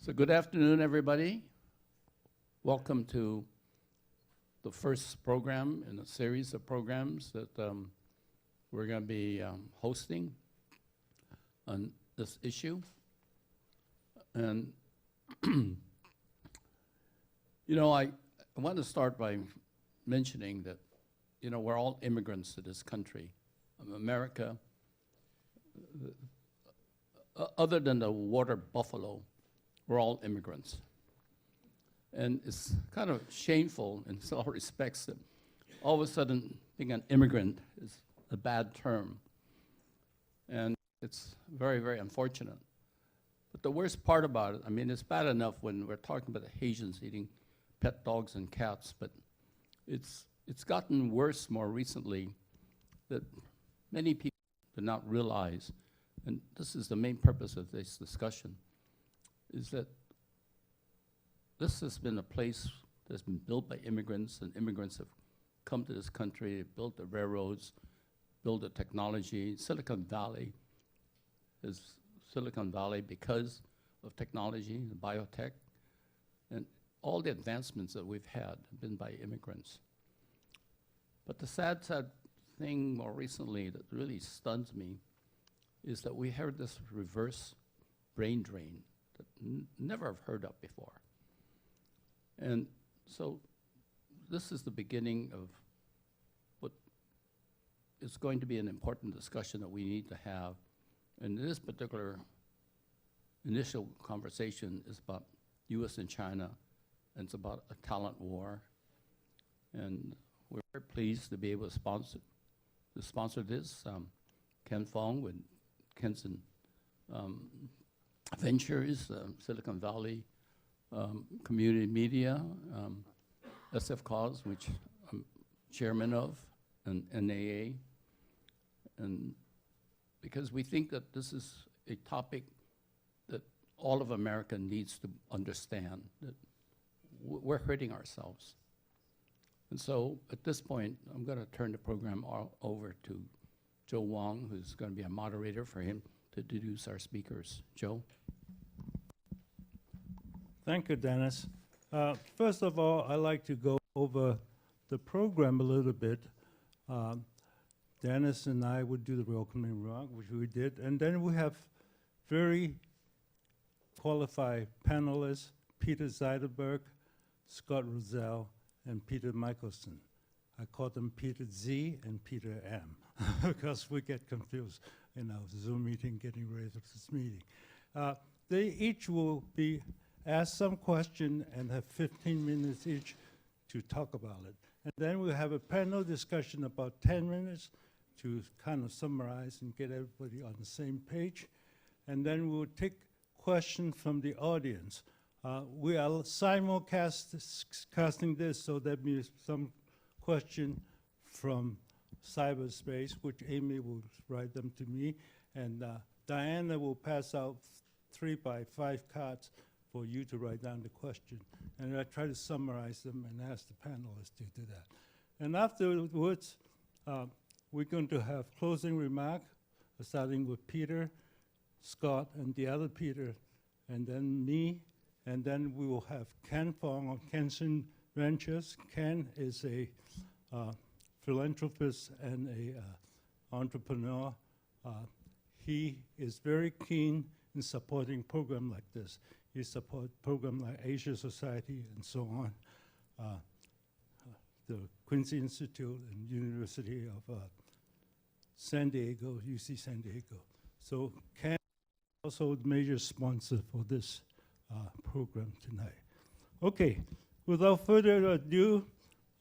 So good afternoon, everybody. Welcome to the first program in a series of programs that we're going to be hosting on this issue. And, you know, I want to start by mentioning that, you know, we're all immigrants to this country. America, other than the water buffalo, we're all immigrants. And it's kind of shameful in some respects that all of a sudden being an immigrant is a bad term. And it's very, very unfortunate. But the worst part about it, I mean, it's bad enough when we're talking about the Haitians eating pet dogs and cats, but it's gotten worse more recently that many people do not realize, and this is the main purpose of this discussion, is that this has been a place that's been built by immigrants, and immigrants have come to this country, built the railroads, built the technology. Silicon Valley is Silicon Valley because of technology and biotech, and all the advancements that we've had have been by immigrants. But the sad thing more recently that really stuns me is that we heard this reverse brain drain that never have heard of before. And so this is the beginning of what is going to be an important discussion that we need to have. And this particular initial conversation is about US and China, and it's about a talent war. And we're very pleased to be able to sponsor this. Ken Fong with Kenson Ventures, Silicon Valley Community Media, SF Cause, which I'm chairman of, and NAA. And because we think that this is a topic that all of America needs to understand, that we're hurting ourselves. And so at this point, I'm going to turn the program over to Joe Wong, who's going to be a moderator for him to introduce our speakers. Joe? Thank you, Dennis. First of all, I'd like to go over the program a little bit. Dennis and I would do the welcoming remark, which we did, and then we have very qualified panelists, Peter Zeidelberg, Scott Rozelle, and Peter Michelson. I call them Peter Z and Peter M because we get confused in our Zoom meeting, getting ready for this meeting. They each will be asked some question and have 15 minutes each to talk about it. And then we'll have a panel discussion about 10 minutes to kind of summarize and get everybody on the same page. And then we'll take questions from the audience. We are simulcasting this, so that means some question from cyberspace, which Amy will write them to me, and Diana will pass out 3x5 cards for you to write down the question. And I try to summarize them and ask the panelists to do that. And afterwards, we're going to have closing remark, starting with Peter, Scott, and the other Peter, and then me, and then we will have Ken Fong of Kenson Ventures. Ken is a philanthropist and a entrepreneur. He is very keen in supporting programs like this. He supports programs like Asia Society and so on, the Quincy Institute and University of San Diego, UC San Diego. So Ken is also the major sponsor for this program tonight. Okay, without further ado,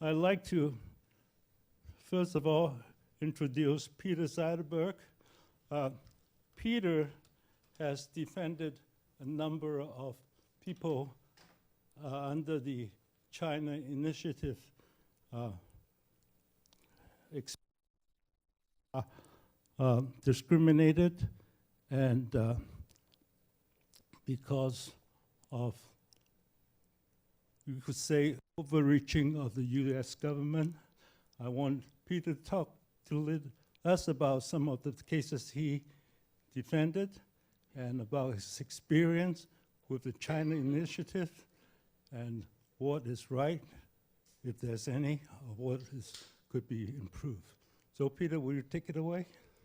I'd like to, first of all, introduce Peter Zeidelberg. Peter has defended a number of people under the China Initiative discriminated, and because of, you could say, overreaching of the US government. I want Peter to talk to us about some of the cases he defended and about his experience, with the China Initiative and what is right, if there's any, or what could be improved. So Peter, will you take it away?